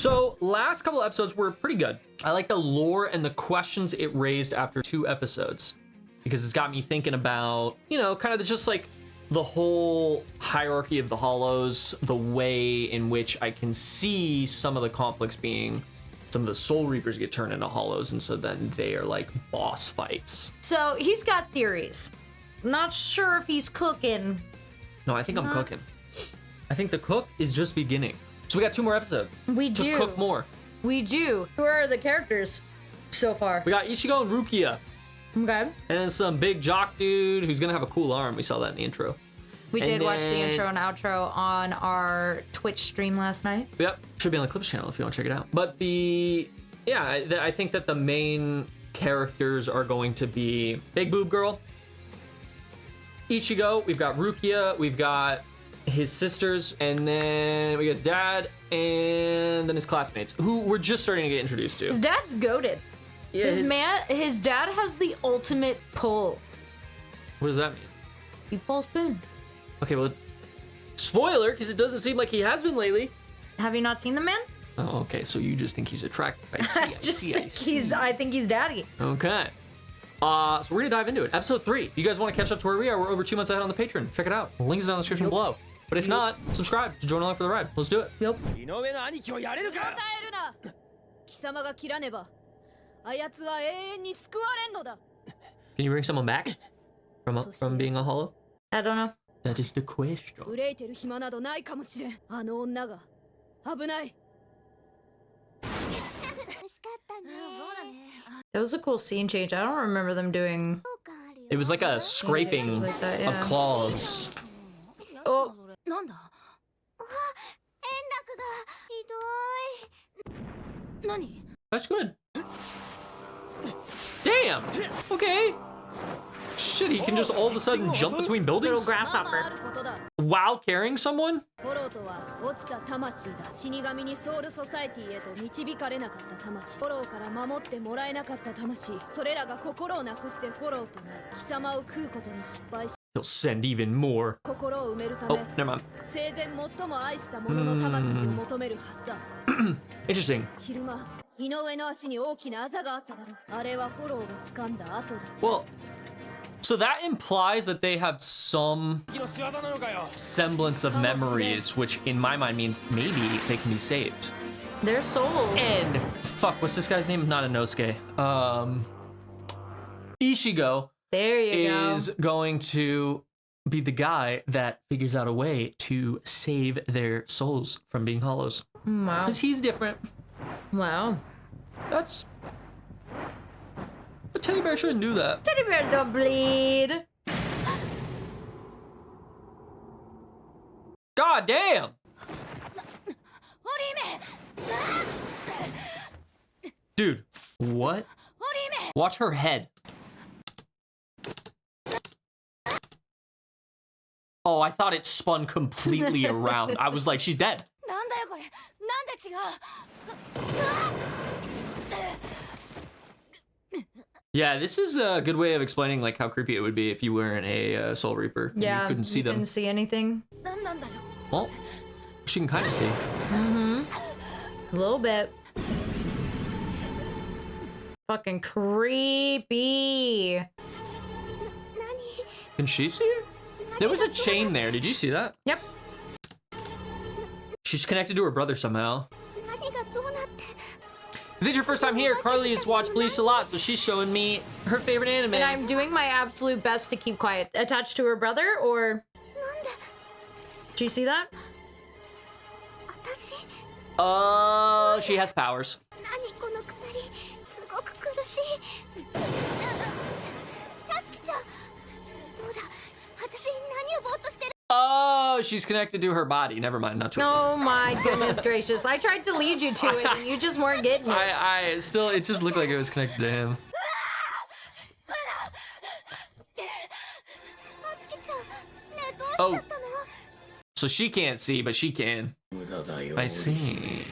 So last couple episodes were pretty good. I like the lore and the questions it raised after 2 episodes, because it's got me thinking about, you know, kind of just like the whole hierarchy of the Hollows, the way in which I can see some of the conflicts being some of the Soul Reapers get turned into Hollows, and so then they are like boss fights. So he's got theories. Not sure if he's cooking. No, I think I'm cooking. I think the cook is just beginning. So we got 2 more episodes. We to do. cook more. We do. Who are the characters so far? We got Ichigo and Rukia. Okay. And then some big jock dude who's gonna have a cool arm. We saw that in the intro. We did watch the intro and outro on our Twitch stream last night. Yep, should be on the Clips channel if you want to check it out. But I think that the main characters are going to be Big Boob Girl, Ichigo, we've got Rukia, we've got his sisters, and then we got his dad, and then his classmates, who we're just starting to get introduced to. His dad's goated. Yeah, His dad has the ultimate pull. What does that mean? He pulls spoon. Okay, well, spoiler, because it doesn't seem like he has been lately. Have you not seen the man? Oh, okay, so you just think he's attractive. I see. I think he's daddy. Okay. So we're gonna dive into it. Episode 3. If you guys want to catch up to where we are, we're over 2 months ahead on the Patreon. Check it out. The link is down in the description below. But if not, subscribe to join along for the ride. Let's do it. Yep. Can you bring someone back from being a hollow? I don't know. That is the question. That was a cool scene change. I don't remember them doing. It was like a scraping like that, yeah. of claws. Oh. That's good. Damn. Okay. Shit, he can just all of a sudden jump between Little buildings grasshopper. while carrying someone? He'll send even more. Oh, never mind. Interesting. Well, so that implies that they have some semblance of memories, which in my mind means maybe they can be saved. Their souls. And fuck, what's this guy's name? Not Inosuke. Ishigo There you is going to be the guy that figures out a way to save their souls from being hollows. Wow. Because he's different. Wow. That's... The teddy bear shouldn't do that. Teddy bears don't bleed. God damn! Dude, what? Watch her head. Oh, I thought it spun completely around. I was like, she's dead. Yeah, this is a good way of explaining like how creepy it would be if you weren't a Soul Reaper. And Yeah, you couldn't see them. Couldn't see anything. Well, she can kind of see. Mm-hmm. A little bit. Fucking creepy. Can she see it? There was a chain there. Did you see that? Yep. She's connected to her brother somehow. If this is your first time here, Karlii has watched Bleach a lot, so she's showing me her favorite anime. And I'm doing my absolute best to keep quiet. Attached to her brother, or... Do you see that? She has powers. Oh, she's connected to her body. Never mind, not to her. Oh my goodness gracious. I tried to lead you to it and you just weren't getting it. I still, it just looked like it was connected to him. Oh. So she can't see, but she can. I see.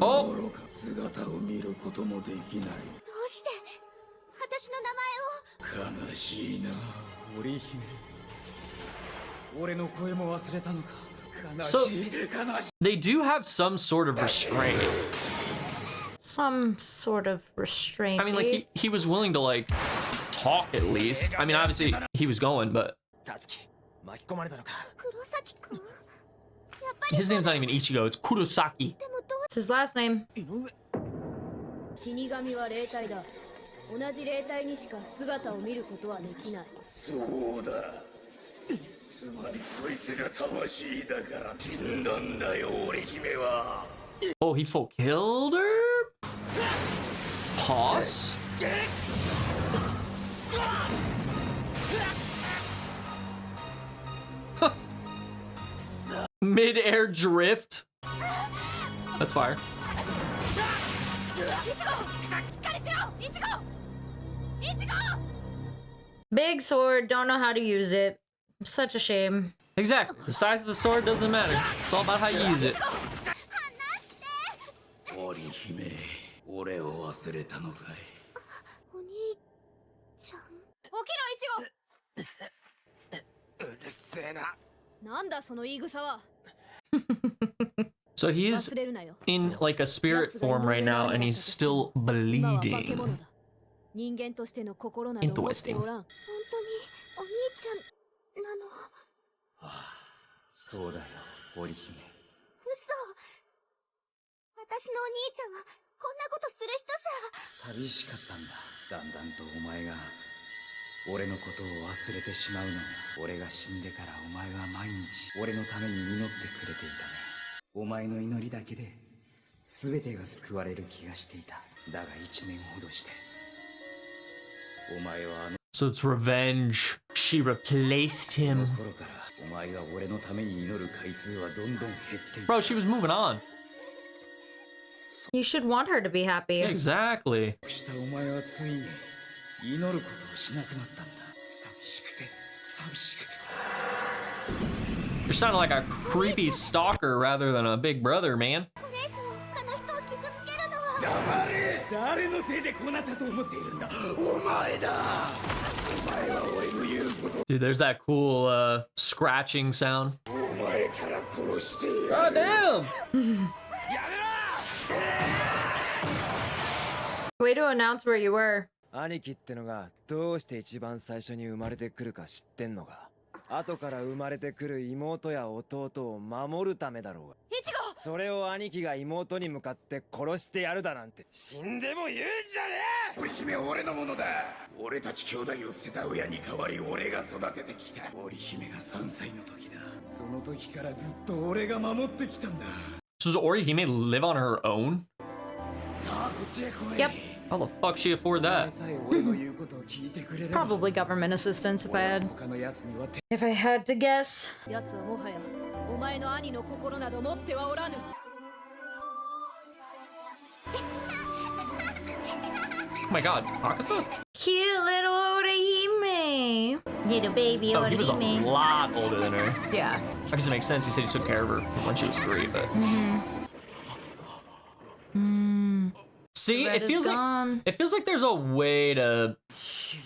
Oh! So they do have some sort of restraint. Some sort of restraint. I mean, like he was willing to like talk at least. I mean, obviously he was going, but his name's not even Ichigo. It's Kurosaki. It's his last name. 死神は霊体だ。同じ霊体にしか姿を見ることはできない。そうだ。つまりそいつが魂だから死んだんだよ、織姫は。Oh, he full killed her? Pause? Mid-air drift? That's fire. Big sword, don't know how to use it. Such a shame. Exactly. The size of the sword doesn't matter. It's all about how you use it. 織姫、俺を忘れたのかい。お兄ちゃん。起きろ、イチゴ。うるせえな。なんだその言い草は。So he's 忘れるなよ。 in like a spirit form right now, and he's still 今は化け bleeding. 物だ。人間としての心など持っておらん。本当にお兄ちゃんなの。そうだよ、織姫。嘘。私のお兄ちゃんはこんなことする人じゃ。寂しかったんだ。だんだんとお前が俺のことを忘れてしまうの。俺が死んでからお前は毎日俺のために祈ってくれていたね。お前の祈りだけで全てが救われる気がしていた。だが1年ほどしてお前はSo it's revenge. She replaced あの him. 頃からお前が俺のために祈る回数はどんどん減っていた。 Bro, she was moving on. You should want her to be happy. Exactly. したお前はついに祈ることをしなくなったんだ。寂しくて寂しくて。 You're sounding like a creepy stalker rather than a big brother, man. これ以上他の人を傷つけるのは。黙れ。誰のせいでこうなったと思っているんだ。お前だ。お前は俺の言うこと。 Dude, there's that cool scratching sound. お前から殺してやる。 God damn! Way to announce where you were. 兄貴ってのがどうして一番最初に生まれてくるか知ってんのか。後から生まれてくる妹や弟を守るためだろうが。イチゴ。それを兄貴が妹に向かって殺してやるだなんて死んでも言うんじゃねえ。織姫は俺のものだ。俺たち兄弟を捨てた親に代わり俺が育ててきた。織姫が3歳の時だ。その時からずっと俺が守ってきたんだ。 So does Orihime live on her own? さあこっちへ来い。 Yep. How the fuck she afford お前 that? さえ俺の言うことを聞いてくれれば。 Probably government assistance if I had. 他の奴には If I had to guess. 奴はもはやお前の兄の心など持ってはおらぬ。 Oh my god, Akaza? Cute little Orihime. Little baby Oh, he was a Orihime. lot older than her. Yeah. I guess it makes sense. He said he took care of her when she was 3, but see, Red it is feels like gone. there's a way to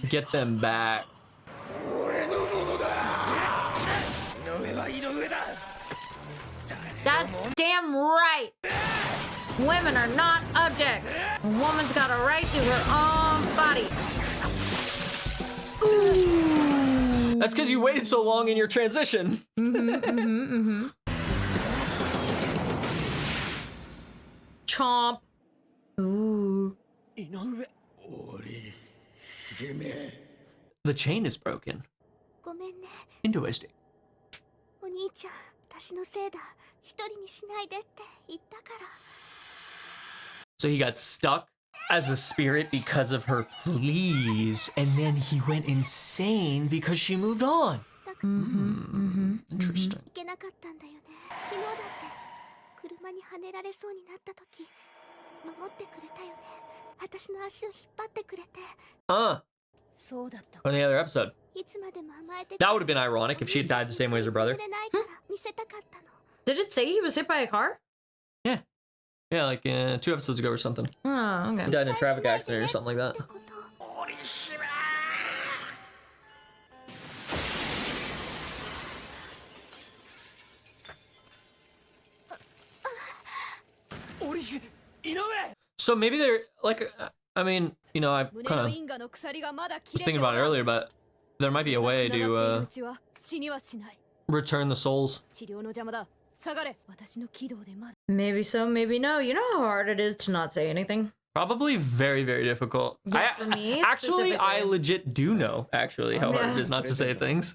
get them back. 俺のものだ。井上は井上だ。 That's damn right. Women are not objects. A woman's got a right to her own body. Ooh. That's because you waited so long in your transition. Chomp. Ooh. 織姫。 The chain is broken. ごめんね。 Interesting. お兄ちゃん、私のせいだ。一人にしないでって言ったから。 So he got stuck as a spirit because of her pleas, and then he went insane because she moved on. Interesting. いけなかったんだよね。昨日だって車にはねられそうになった時、守ってくれたよね。私の足を引っ張ってくれて。そうだったか。 On the other episode. いつまでも甘えて。 That would have been ironic if she had died the same way as her brother. くれないから見せたかったの。 Did it say he was hit by a car? Yeah. Yeah, like 2 episodes ago or something. Oh, He okay. died in a traffic accident or something like that. ってこと。織姫。 お So maybe they're like, I mean, you know, I kind of was thinking about it earlier, but there might be a way to return the souls. Maybe so, maybe no. You know how hard it is to not say anything? Probably very, very difficult. Yeah, for me, actually, I specifically. legit do know, actually, how hard it is not to say things.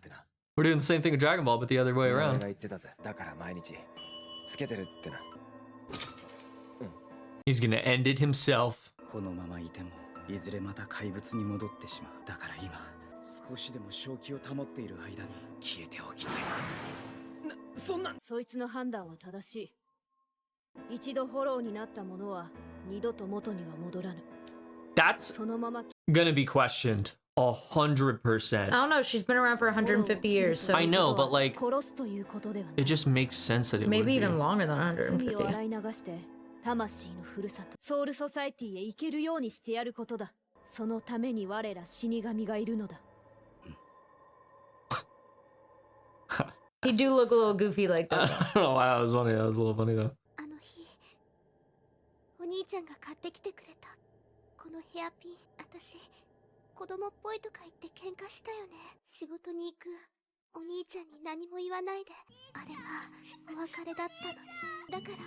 We're doing the same thing with Dragon Ball, but the other way 俺が around. 言ってたぜ。だから毎日つけてるってな。 He's gonna end it himself. このままいてもいずれまた怪物に戻ってしまう。だから今少しでも正気を保っている間に消えておきたい。そんな。そいつの判断は正しい。一度フォローになったものは二度と元には戻らぬ。 That's そのまま gonna be questioned 100%. I don't know. She's been around for 150 years, so I know, but like, 殺すということではない。 it just makes sense that it would maybe be. even longer than 罪を 150. 洗い流して魂のふるさとソウルソサエティへ行けるようにしてやることだ。そのために我ら死神がいるのだ。 He do look a little goofy like that. Oh wow, that was funny. That was a little funny though. あの日お兄ちゃんが買ってきてくれたこのヘアピン、私子供っぽいとか言って喧嘩したよね。仕事に行くお兄ちゃんに何も言わないで、あれはお別れだったのに。だから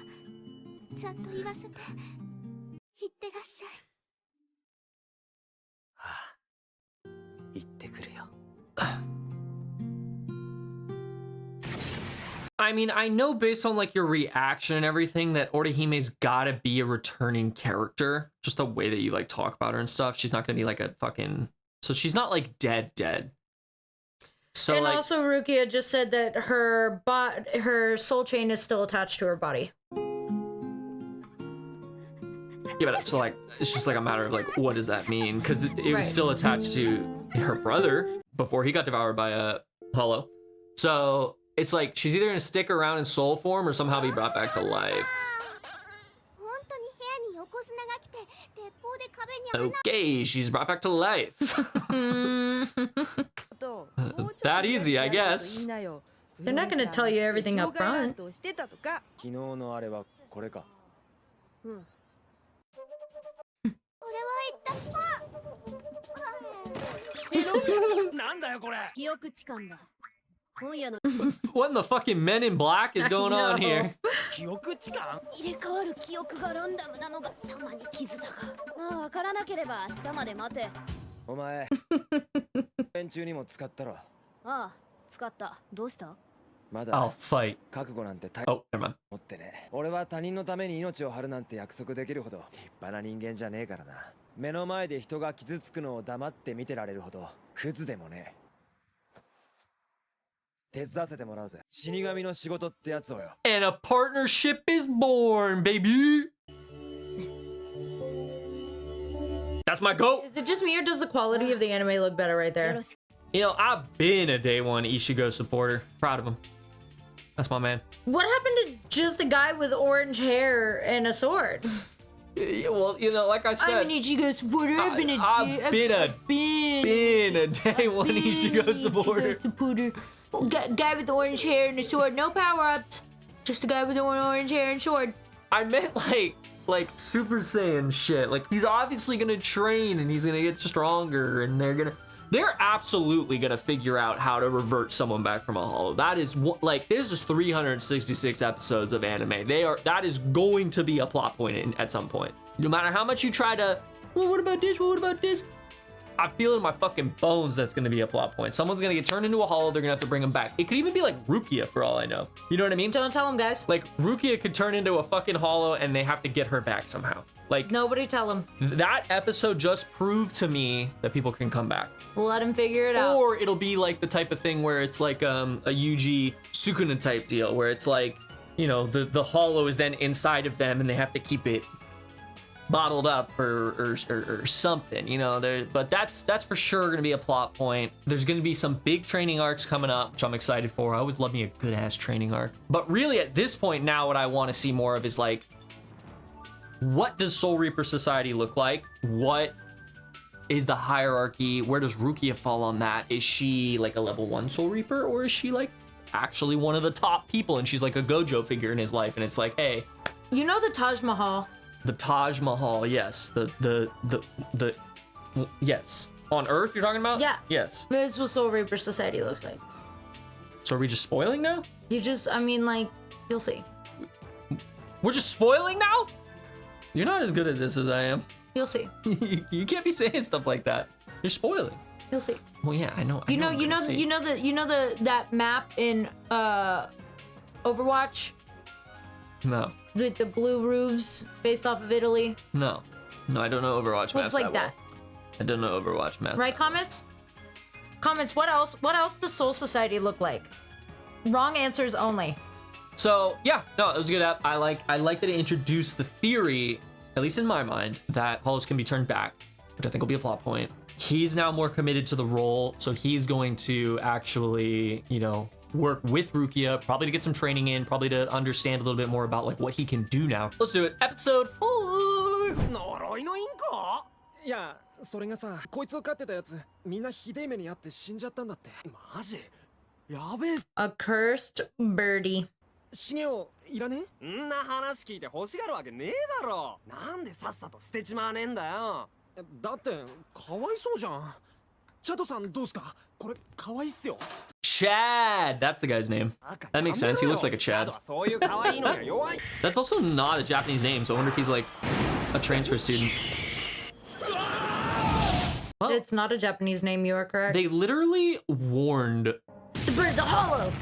ちゃんと言わせて。行ってらっしゃい。ああ、行ってくるよ。 I mean, I know based on like your reaction and everything that Orihime's gotta be a returning character. Just the way that you like talk about her and stuff. She's not gonna be like a fucking... So she's not like dead. So and like... also, Rukia just said that her soul chain is still attached to her body. Yeah, but so like, it's just like a matter of like, what does that mean? Because it Right. was still attached to her brother before he got devoured by a hollow. So it's like, she's either gonna stick around in soul form or somehow be brought back to life. 本当に部屋に横綱が来て鉄砲で壁に Okay, she's brought back to life. That easy, I guess. They're not gonna tell you everything up front. 昨日のあれはこれか。俺は言ったなんだよこれ。記憶痴漢だ。今夜の What in the fucking Men in Black is going on here? 記憶痴漢？入れ替わる記憶がランダムなのがたまに傷だが。まあ分からなければ明日まで待て。お前連中にも使ったろ。ああ、使った。どうした？ま I'll だ fight. 覚悟なんて大 Oh, never mind. 持ってね。俺は他人のために命を張るなんて約束できるほど立派な人間じゃねえからな。目の前で人が傷つくのを黙って見てられるほどクズでもねえ。手伝わせてもらうぜ。死神の仕事ってやつをよ。 And a partnership is born, baby. That's my goat. Is it just me or does the quality of the anime look better right よ there? ろしく。 You know, I've been a day one Ishigo supporter. Proud of him. That's my man. What happened to just a guy with orange hair and a sword? Yeah, well, you know, like I said, I'm an Ichigo supporter. I've been a I've been a day one Ishigo supporter. Guy with orange hair and a sword. No power-ups. Just a guy with orange hair and sword. I meant like Super Saiyan shit. Like he's obviously gonna train and he's gonna get stronger and they're absolutely gonna figure out how to revert someone back from a hollow. That is like there's just 366 episodes of anime. That is going to be a plot point at some point. No matter how much you try to, well, what about this? Well, what about this? I feel in my fucking bones that's gonna be a plot point. Someone's gonna get turned into a hollow. They're gonna have to bring him back. It could even be like Rukia for all I know. You know what I mean? Don't tell him, guys. Like Rukia could turn into a fucking hollow and they have to get her back somehow. Like Nobody tell him. that episode just proved to me that people can come back. Let him figure it out. Or it'll be like the type of thing where it's like a Yuji Sukuna type deal where it's like, you know, the hollow is then inside of them and they have to keep it bottled up or something, you know. But that's for sure gonna be a plot point. There's gonna be some big training arcs coming up, which I'm excited for. I always love me a good ass training arc. But really at this point now, what I want to see more of is like, what does Soul Reaper Society look like? What is the hierarchy? Where does Rukia fall on that? Is she like a level 1 Soul Reaper, or is she like actually one of the top people and she's like a Gojo figure in his life and it's like, hey, You know the Taj Mahal? The Taj Mahal, yes. The yes. On Earth, you're talking about? Yeah. Yes. This is what Soul Reaper Society looks like. So are we just spoiling now? I mean, like, you'll see. We're just spoiling now? You're not as good at this as I am. You'll see. You can't be saying stuff like that. You're spoiling. You'll see. Well, yeah, I know. That map in Overwatch No, with the blue roofs based off of Italy. no, I don't know Overwatch maps. Looks like that. well. I don't know Overwatch maps. Right, comments? Comments, what else? What else does Soul Society look like? Wrong answers only. So yeah, no, it was a good app. I like that it introduced the theory, at least in my mind, that Hollows can be turned back, which I think will be a plot point. He's now more committed to the role, so he's going to actually, work with Rukia, probably to get some training in, probably to understand a little bit more about like what he can do now. Let's do it. Episode 4. 呪いのインコ？いや、それがさ、こいつを飼ってたやつ、みんなひでえ目にあって死んじゃったんだって。マジ？やべえ。A cursed birdie. シゲオ、いらねえ？んな話聞いて欲しがるわけねえだろ。なんでさっさと捨てちまわねえんだよ。だって、かわいそうじゃん。チャドさんどうすか？これ、かわいいっすよ。Chad, that's the guy's name. That makes sense. He looks like a Chad. That's also not a Japanese name, so I wonder if he's like a transfer student. Well, It's not a Japanese name, you are correct. they literally warned. The bird's a hollow.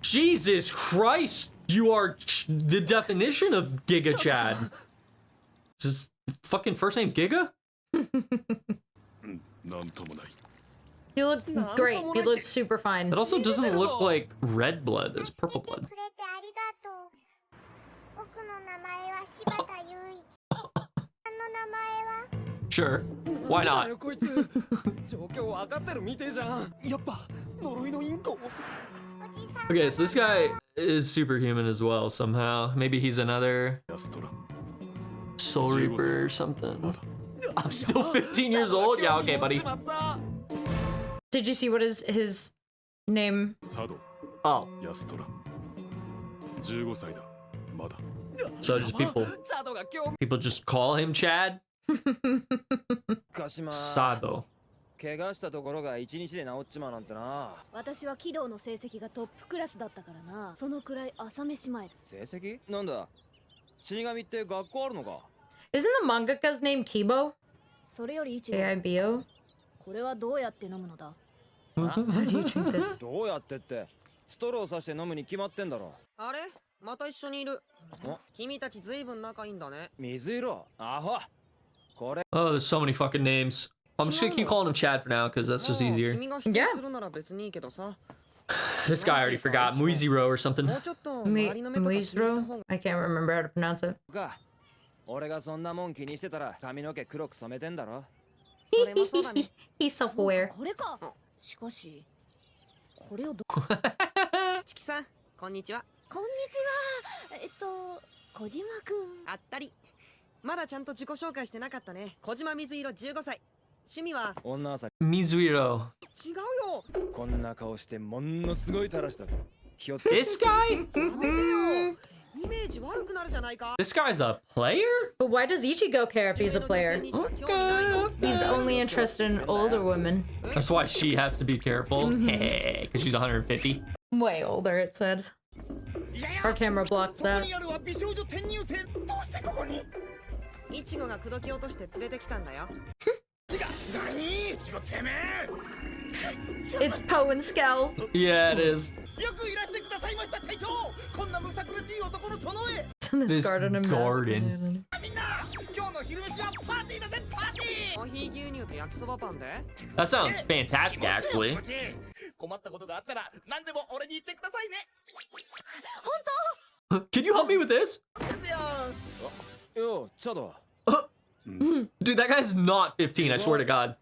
Jesus Christ, you are the definition of Giga Chad. Is his fucking first name Giga? You look great. You look super fine. It also doesn't look like red blood, it's purple blood. くれてありがとう。僕の名前は柴田雄一。あの名前は Sure, why だ not? よこいつ。状況わかってるみてえじゃん。やっぱ呪いのインコ。おじさん Okay, so this guy is superhuman as well somehow. Maybe he's another Soul Reaper or something. I'm still 15 years old? Yeah, okay, buddy. Did you see what is his name? Oh, so just people just call him Chad? 鹿島。 Sado. 怪我したところが1日で治っちまうなんてな。私は軌道の成績がトップクラスだったからな。そのくらい朝飯前。成績？なんだ？死神って学校あるのか？ Isn't the mangaka's name Kibo? それより一応 K-I-B-O? これはどうやって飲むのだ？ How do you drink this? どうやってって、ストローさして飲むに決まってんだろ。あれまた一緒にいる。君たちずいぶん仲いいんだね。水色？アホ。これ。 Oh, there's so many fucking names. I'm just gonna keep calling him Chad for now because that's just easier. 君が否定するなら別にいいけどさ。 This guy I already forgot. Muiziro or something. もうちょっと周りの目とか気にした方 Muizro? が。 I can't remember how to pronounce it. か。俺がそんなもん気にしてたら髪の毛黒く染めてんだろ。それもそうだね。 He's self-aware. これか。しかしこれをどチキさん、こんにちは。こんにちは。小島くん。あったり。まだちゃんと自己紹介してなかったね。小島水色15歳。趣味は女朝 Mizuiro. 違うよ。こんな顔してものすごい垂らしたぞ。気をつけ。 This guy? やめてよ。イメージ悪くなるじゃないか。 This guy's a player? But why does Ichigo care if he's a player? He's only interested in older women. That's why she has to be careful. Because she's 150. Way older, it says. Our camera blocked that. イチゴが口説き落として連れてきたんだよ。 It's Poe and Skel. Yeah, it is. よくいらしてくださいました隊長。こんなむさ苦しい男のその上。 This This garden and garden. みんな、今日の昼飯はパーティーだぜパーティー。コーヒー牛乳と焼きそばパンで。 That sounds fantastic, actually. 困ったことがあったら何でも俺に言ってくださいね。 Can you help me with this? ですよ。よ、チャド。 Dude, that guy's not 15, I swear to God.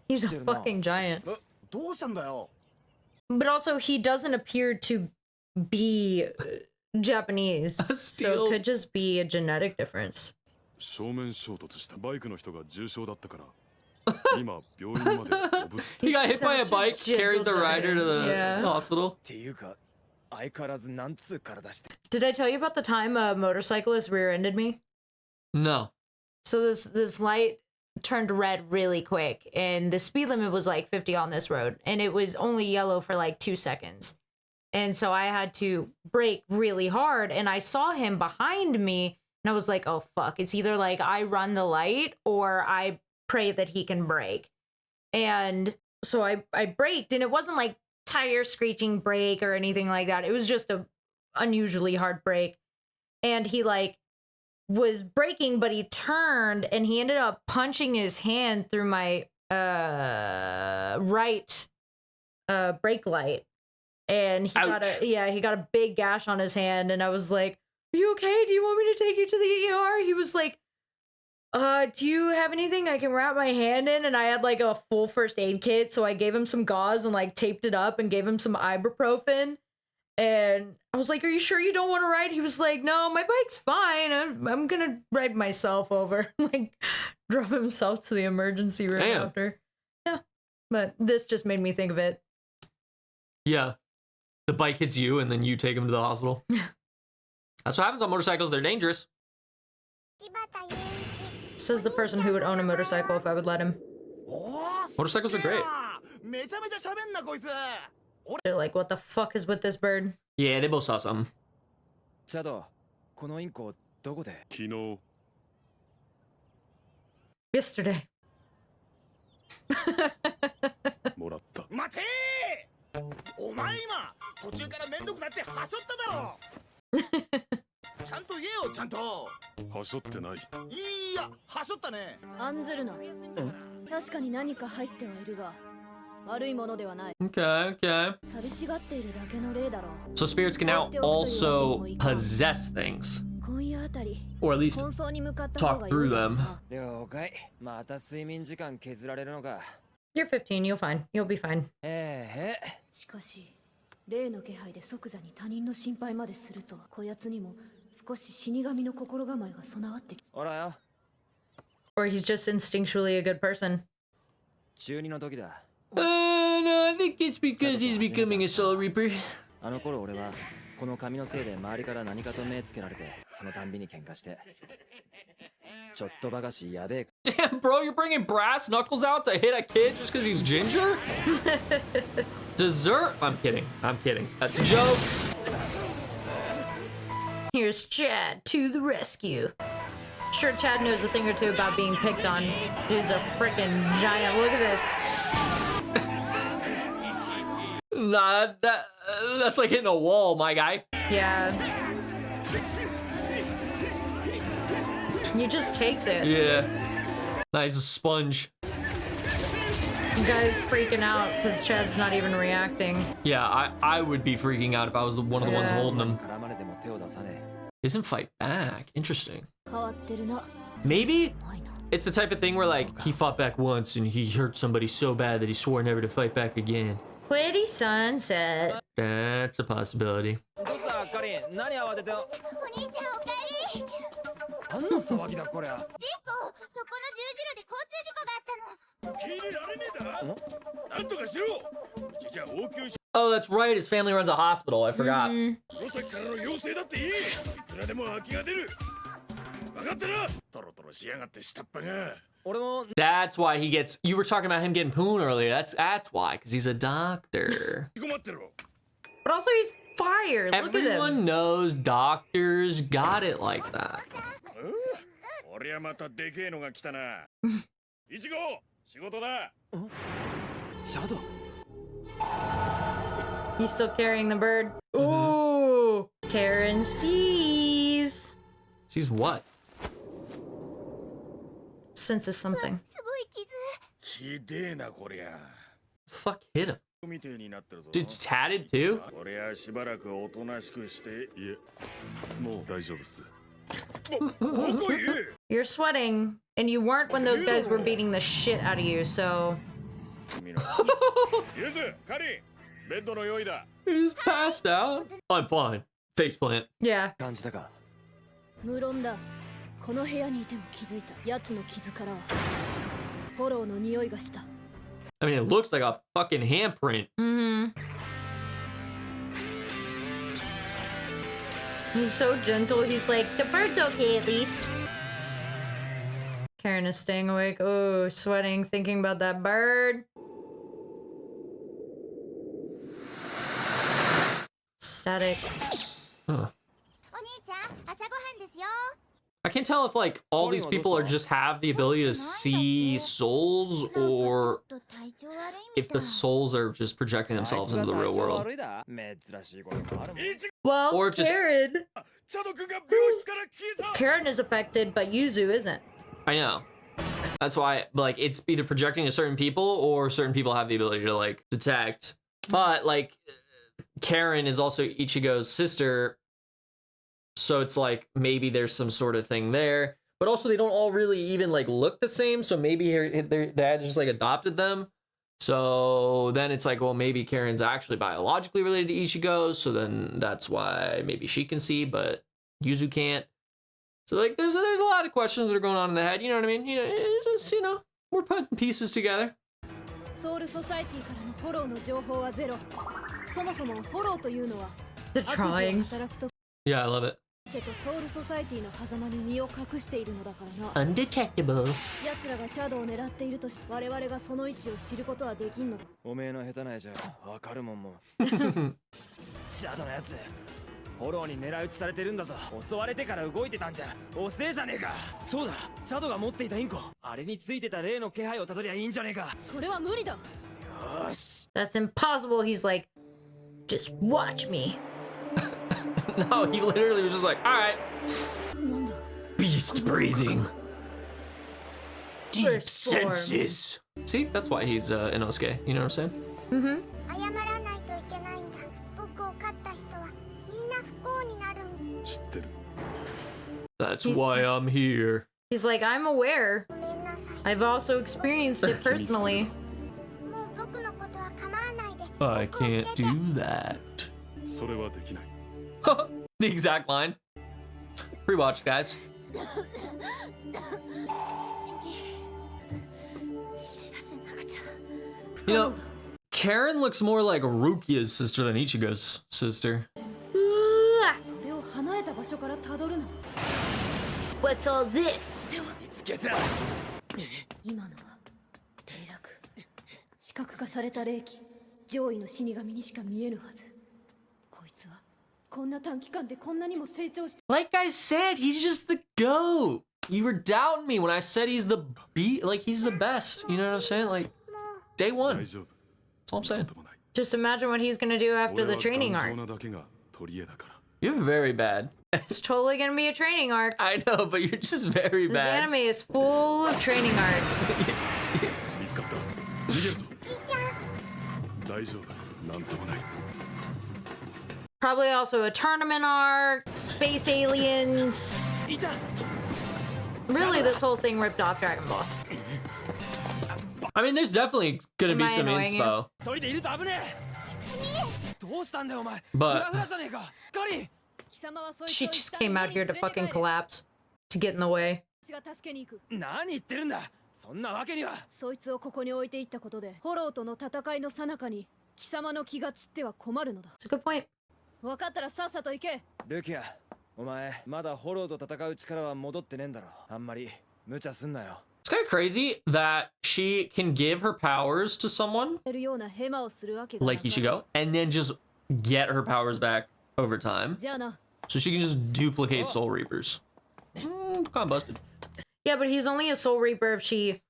He's a fucking giant. どうしたんだよ。 But also, he doesn't appear to be Japanese. So Still- it could just be a genetic difference. 正面衝突したバイクの人が重傷だったから今病院まで呼ぶ He got hit by a Such bike, carried the rider to the Yeah. hospital. っていうか、Did I tell you about the time a motorcyclist rear-ended me? No. So this light turned red really quick, and the speed limit was like 50 on this road, and it was only yellow for like 2 seconds. And so I had to brake really hard, and I saw him behind me, and I was like, oh fuck, it's either like I run the light or I pray that he can brake. And so I braked, and it wasn't like tire screeching brake or anything like that. It was just a unusually hard brake. And he like was braking, but he turned and he ended up punching his hand through my right brake light. And he got a big gash on his hand, and I was like, are you okay? Do you want me to take you to the ER? He was like, do you have anything I can wrap my hand in? And I had like a full first aid kit, so I gave him some gauze and like taped it up and gave him some ibuprofen. And I was like, are you sure you don't want to ride? He was like, no, my bike's fine. I'm gonna ride myself over. Like, drove himself to the emergency room after. Yeah, but this just made me think of it. Yeah. The bike hits you, and then you take him to the hospital. That's what happens on motorcycles. They're dangerous. Says the person who would own a motorcycle if I would let him. Motorcycles are great. They're like, what the fuck is with this bird? Yeah, they both saw something. チャド、このインコどこで？昨日 Yesterday. もらった。待てー！お前今途中からめんどくなってはしょっただろ。ちゃんと言えよ、ちゃんと。はしょってない。いや、はしょったね。案ずるな。確かに何か入ってはいるが、悪いものではない。Okay, okay. 寂しがっているだけの例だろう。 So spirits can now also possess things. 今夜あたり、 Or at least 本当に向かった方 talk が through 良い。 them. 了解。また睡眠時間削られるのか。 You're 15, you'll fine. You'll be fine. しかし、霊の気配で即座に他人の心配までするとは、こやつにも少し死神の心構えが備わってき。ほらよ。 Or he's just instinctually a good person. 中二の時だ。No, I think it's because he's becoming a soul reaper. あの頃俺はこの髪のせいで周りから何かと目つけられて、そのたんびに喧嘩して。ちょっとばかしやべえ。 Damn, bro, you're bringing brass knuckles out to hit a kid just because he's ginger? Dessert? I'm kidding. I'm kidding. That's a joke. Here's Chad to the rescue. Sure, Chad knows a thing or two about being picked on. Dude's a freaking giant. Look at this. Nah, that's like hitting a wall, my guy. Yeah. He just takes it. Yeah. Nah, he's a sponge. The guy's freaking out because Chad's not even reacting. Yeah, I would be freaking out if I was one of the ones holding him. He doesn't fight back. Interesting. 変わってるな。 Maybe it's the type of thing where like he fought back once and he hurt somebody so bad that he swore never to fight back again. Pretty sunset. That's a possibility. どうしたカリン、何慌てて。お兄ちゃんおかえり。何の騒ぎだこりゃ。リンコ、そこの十字路で交通事故があったの。受け入れられねえだ。なんとかしろ。うちじゃ応急し。 Oh, that's right. His family runs a hospital. I forgot. 黒崎からの要請だっていい。いくらでも空きが出る。分かったな。トロトロしやがって下っ端が。 That's why he gets. You were talking about him getting poon earlier. That's why, because he's a doctor. But also he's fired. Look at him. Everyone knows doctors got it like that. He's still carrying the bird. Ooh, Karen sees. Sees what? Senses something. Fuck hit him. Dude's tatted too? You're sweating, and you weren't when those guys were beating the shit out of you, so... He's passed out. I'm fine. Faceplant. Yeah. 無論だ。この部屋にいても気づいた。奴の傷からはフォローの匂いがした。 I mean, it looks like a fucking handprint. Mm-hmm. He's so gentle. He's like, the bird's okay at least. Karen is staying awake. Oh, sweating, thinking about that bird. Static. Huh. お兄ちゃん朝ごはんですよ I can't tell if like all these people are just have the ability to see souls or if the souls are just projecting themselves into the real world. Well, Or just- Karen. チャド君が病室から消えた Karen is affected, but Yuzu isn't. I know. That's why like it's either projecting to certain people or certain people have the ability to like detect. But like Karen is also Ichigo's sister. So it's like maybe there's some sort of thing there, but also they don't all really even like look the same. So maybe their dad just like adopted them. So then it's like, well, maybe Karen's actually biologically related to Ichigo. So then that's why maybe she can see, but Yuzu can't. So like there's a lot of questions that are going on in the head. You know what I mean? You know, it's just, you know, we're putting pieces together. ソウルソサイティからのフォローの情報はゼロ。そもそもフォローというのは The 悪事を drawings. 働くと Yeah, I love it. とソウルソサイティの狭間に身を隠しているのだからな。 Undetectable. 奴らがシャドウを狙っているとして我々がその位置を知ることはできんのだ。おめえの下手なやじゃわかるもんもシャドウのやつフォローに狙い撃ちされてるんだぞ。襲われてから動いてたんじゃ遅えじゃねえか。そうだ、シャドウが持っていたインコ、あれについてた例の気配をたどりゃいいんじゃねえか。それは無理だ。よーし。 That's impossible. He's like, just watch me. No, he literally was just like, all right. なんだ Beast breathing. Deep First form. senses. See, that's why he's Inosuke. You know what I'm saying? Mm-hmm. 謝らないといけないんだ僕を飼った人はみんな不幸になるん知ってる That's He's- why I'm here. He's like, I'm aware. ごめんなさい I've also experienced it personally. もう僕のことは構わないで I 僕を捨 can't てて do that. それはできない The exact line. Rewatch, guys. 知らせなくちゃ You know, Karen looks more like Rukia's sister than Ichigo's sister. それを離れた場所からたどるのだ。 What's all this? 見つけた。今のは霊落。視覚化された霊気。上位の死神にしか見えぬはず。こいつはこんな短期間でこんなにも成長して。 Like I said, he's just the GOAT. You were doubting me when I said he's the like he's the best. You know what I'm saying? Like day 大 one. 丈夫 That's all I'm saying. ともない Just imagine what he's gonna do after 俺 the は training 頑 arc. 丈なだけが取り柄だから You're very bad. It's totally gonna be a training arc. I know, but you're just very This bad. anime is full of training arcs. 見つかった逃げるぞ大丈夫なんともない Probably also a tournament arc, space aliens. いた。 Really, this whole thing ripped off Dragon Ball. I mean, there's definitely gonna Am be I some annoying inspo. 一人でいると危ねえ。どうしたんだよお前。 But- フラフラじゃねえか。カリー。貴様はそいつ She を just 一旦 came out 家 here に to 連れて fucking 帰れ。 collapse, to get in the way. 私が助けに行く。何言ってるんだ。そんなわけには。そいつをここに置いていったことでフォローとの戦いの最中に貴様の気が散っては困るのだ。 It's a good point. 分かったらさっさと行け。ルキア、お前まだフォローと戦う力は戻ってねえんだろ。あんまり無茶すんなよ。 It's kind of crazy that she can give her powers to someone やるようなヘマをするわけがな like く Ichigo and then just get her powers back over time. じゃあな。 So she can just duplicate Soul Reapers. Kind of busted. Yeah, but he's only a Soul Reaper if she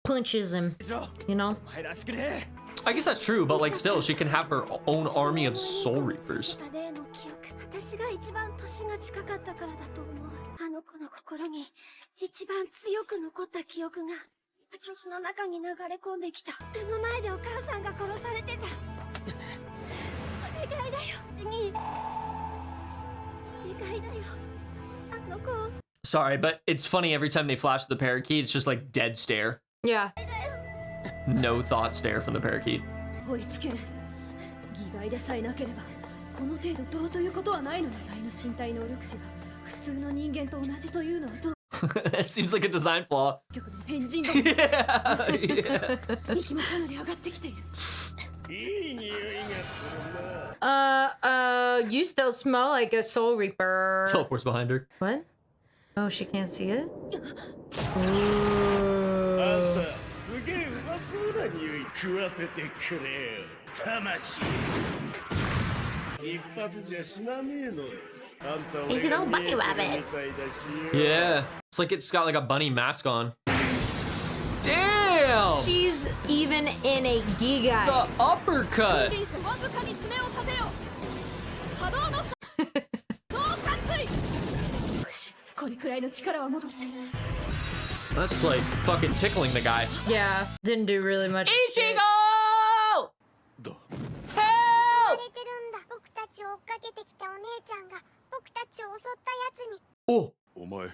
punches him, しろ。 you know? お前らしくね I guess that's true, but like still, she can have her own army of Soul Reapers. 例の記憶私が一番年が近かったからだと思うあの子の心に一番強く残った記憶が私の中に流れ込んできた目の前でお母さんが殺されてたお願いだよジミーお願いだよあの子を Sorry, but it's funny every time they flash the parakeet, it's just like dead stare. Yeah. No thought stare from the parakeet. 追いつけん。義害でさえなければこの程度どうということはないのに体の身体能力値が普通の人間と同じというのはどう It seems like a design flaw. 局の変人だ Yeah. 息もかなり上がってきている。いい匂いがするな You still smell like a Soul Reaper. Teleports behind her. What? Oh, she can't see it? あんたすげえうまそうな匂い食わせてくれよ魂一発じゃ死なねえのよあんた He's 俺 an が old 見え bunny てる rabbit. みたいだし Yeah. It's like it's got like a bunny mask on. Damn! She's even in a giga. The uppercut! リンスわずかに爪を立てよ波動の総括よしこれくらいの力は戻って That's like fucking tickling the guy. Yeah, didn't do really much. Ichigo! だ Help! れてるんだ僕たちを追っかけてきたお姉ちゃんが僕たちを襲ったやつに Oh, お前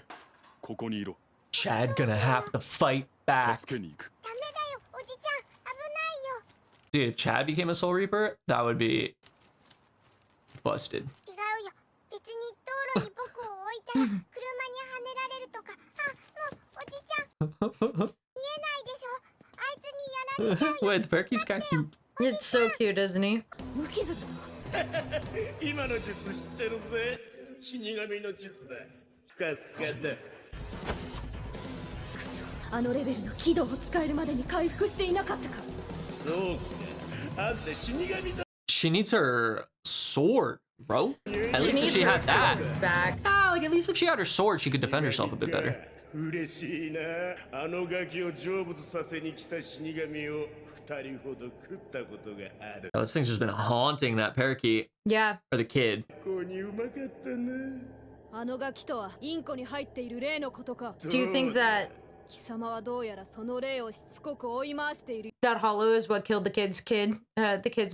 ここにいろ Chad gonna have to fight back. 助けに行くダメだよおじちゃん危ないよ Dude, if Chad became a Soul Reaper, that would be busted. 違うよ別に道路に僕を置いたら車にはねられるとかあもうおじちゃん見えないでしょあいつにやられちゃうよ Wait, the parakeet's kind of cute. It's so cute, isn't he? 無傷と今の術知ってるぜ死神の術だスカスカだあのレベルの軌道を使えるまでに回復していなかったかそうかあんた死神だ She needs her sword, bro. At least if needs she her had that. back. Ah, like at least if she had her sword, she could defend herself a bit better. 嬉しいなあのガキを成仏させに来た死神を二人ほど食ったことがある Oh, this thing's just been haunting that parakeet Yeah. or the kid. こうにうまかったなあのガキとはインコに入っている霊のことか Do you think that 貴様はどうやらその霊をしつこく追い回している that hollow is what killed the kid's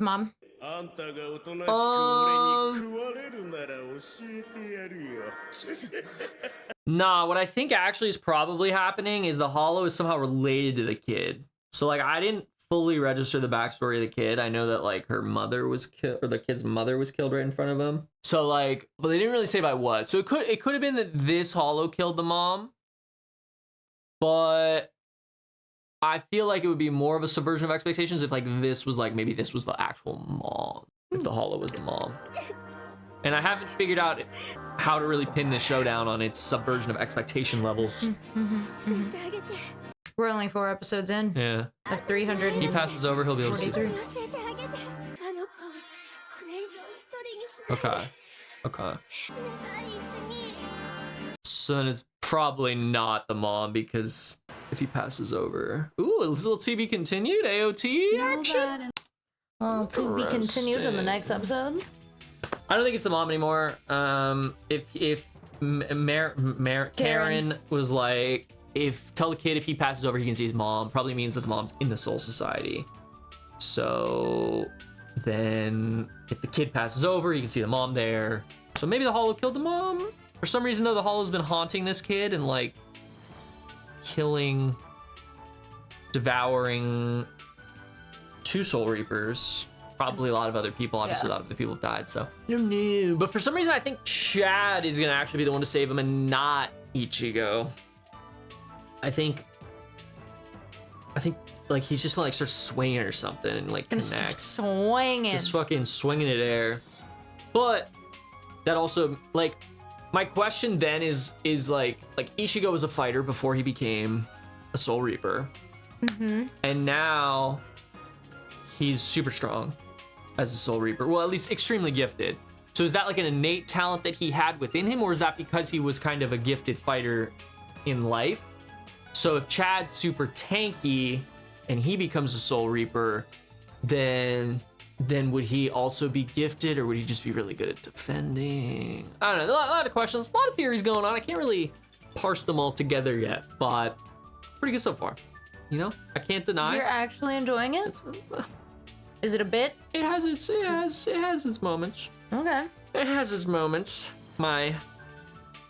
mom? あんたがおとなしく俺に食われるなら教えてやるよ Nah, what I think actually is probably happening is the Hollow is somehow related to the kid. So like I didn't fully register the backstory of the kid. I know that like her mother was killed, or the kid's mother was killed right in front of him. So like, but they didn't really say by what. So it could have been that this Hollow killed the mom. But I feel like it would be more of a subversion of expectations if like this was like maybe this was the actual mom, if the Hollow was the mom. And I haven't figured out how to really pin this show down on its subversion of expectation levels. We're only 4 episodes in. Yeah. Of 300. He passes over, he'll be able to see. 教えてあげてあの子これ以上一人にしないで Okay. Okay. お願い一に So then it's probably not the mom because if he passes over. Ooh, a little TB continued AOT action. Well, to be continued in the next episode. I don't think it's the mom anymore. If Karen was like, tell the kid if he passes over, he can see his mom, probably means that the mom's in the Soul Society. So then if the kid passes over, you can see the mom there. So maybe the Hollow killed the mom. For some reason though, the Hollow's been haunting this kid and like killing, devouring 2 Soul Reapers. Probably a lot of other people. Obviously, a lot of the people have died, so. No. But for some reason, I think Chad is going to actually be the one to save him and not Ichigo. I think like he's just gonna like start swinging or something and like connect. Swinging. Just fucking swinging it air. But that also like my question then is like Ichigo was a fighter before he became a Soul Reaper. Mm-hmm. And now he's super strong as a Soul Reaper. Well, at least extremely gifted. So is that like an innate talent that he had within him, or is that because he was kind of a gifted fighter in life? So if Chad's super tanky and he becomes a Soul Reaper, then would he also be gifted, or would he just be really good at defending? I don't know, a lot of questions, a lot of theories going on. I can't really parse them all together yet, but pretty good so far. You know, I can't deny. You're actually enjoying it? Is it a bit? It has its moments. Okay. It has its moments. My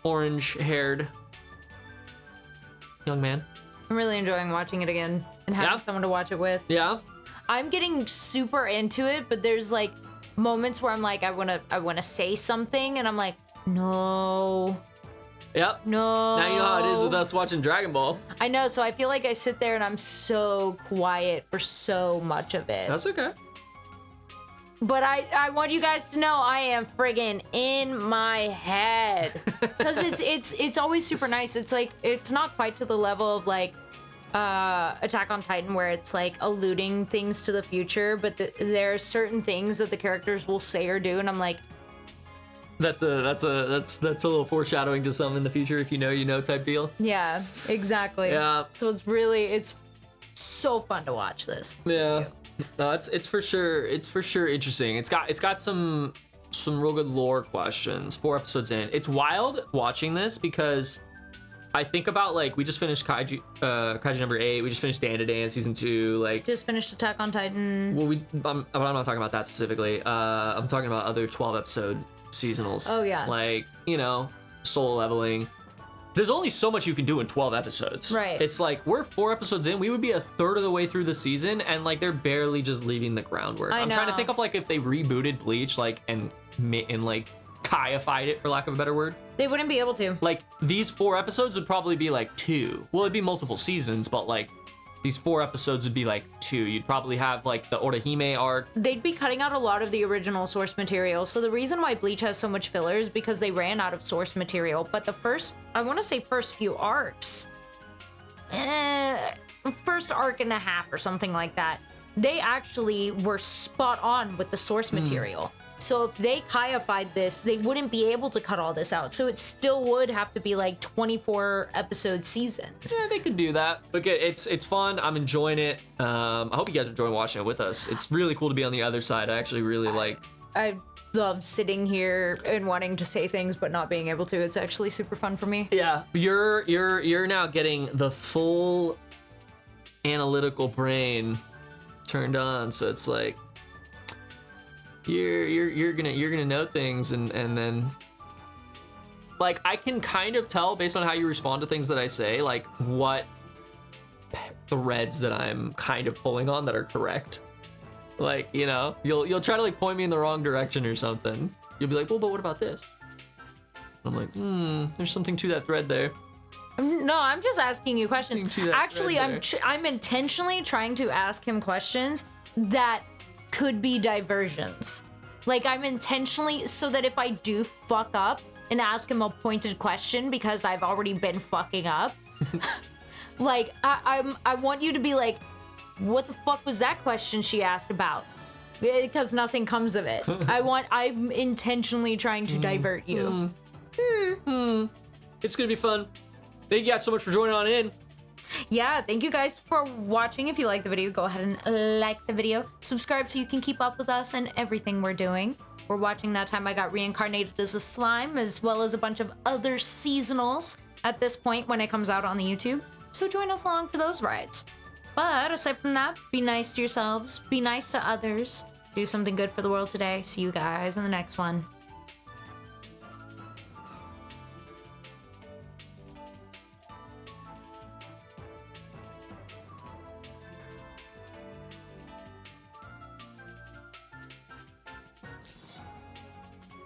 orange-haired young man. I'm really enjoying watching it again and having someone to watch it with. Yeah. I'm getting super into it, but there's like moments where I'm like, I wanna say something, and I'm like, no. Yep. No. Now you know how it is with us watching Dragon Ball. I know, so I feel like I sit there and I'm so quiet for so much of it. That's okay. But I want you guys to know I am friggin' in my head. Because it's always super nice. It's like, it's not quite to the level of like Attack on Titan where it's like alluding things to the future, but there are certain things that the characters will say or do, and I'm like, that's a little foreshadowing to some in the future, if you know, you know type deal. yeah, exactly. Yeah. So it's so fun to watch this. Yeah. No, it's for sure interesting. It's got some real good lore questions. 4 episodes in. It's wild watching this because I think about, like, we just finished Kaiju number 8. We just finished Dan to Dan season 2. Like, Just finished Attack on Titan. well, I'm not talking about that specifically. I'm talking about other 12 episode seasonals. Oh, yeah. Like, you know, Soul Leveling. There's only so much you can do in 12 episodes. Right. It's like, we're 4 episodes in. We would be a third of the way through the season, and like they're barely just leaving the groundwork. I'm trying to know. think of like if they rebooted Bleach, like and like Kaiified it, for lack of a better word. They wouldn't be able to. Like, these 4 episodes would probably be like 2. Well, it'd be multiple seasons, but like these 4 episodes would be like 2. You'd probably have like the Orihime arc. They'd be cutting out a lot of the original source material. So the reason why Bleach has so much filler is because they ran out of source material. But the first few arcs, first arc and a half or something like that, they actually were spot on with the source material. So if they Kaiified this, they wouldn't be able to cut all this out. So it still would have to be like 24 episode seasons. Yeah, they could do that. But it's fun. I'm enjoying it. I hope you guys are enjoying watching it with us. It's really cool to be on the other side. I actually really like. I love sitting here and wanting to say things but not being able to. It's actually super fun for me. Yeah, you're now getting the full analytical brain turned on. So it's like you're gonna know things, and then like I can kind of tell based on how you respond to things that I say, like what threads that I'm kind of pulling on that are correct. Like, you know, you'll try to like point me in the wrong direction or something. You'll be like, well, but what about this? I'm like, there's something to that thread there. No, I'm just asking you questions. To that Actually, thread I'm intentionally trying to ask him questions that could be diversions. Like, I'm intentionally, so that if I do fuck up and ask him a pointed question because I've already been fucking up, like I want you to be like, what the fuck was that question she asked about? Because nothing comes of it. I'm intentionally trying to divert you. It's gonna be fun. Thank you guys so much for joining on in. Yeah, thank you guys for watching. If you like the video, go ahead and like the video. Subscribe so you can keep up with us and everything we're doing. We're watching That Time I Got Reincarnated as a Slime, as well as a bunch of other seasonals at this point when it comes out on the YouTube. So join us along for those rides. But aside from that, be nice to yourselves, be nice to others, do something good for the world today. See you guys in the next one.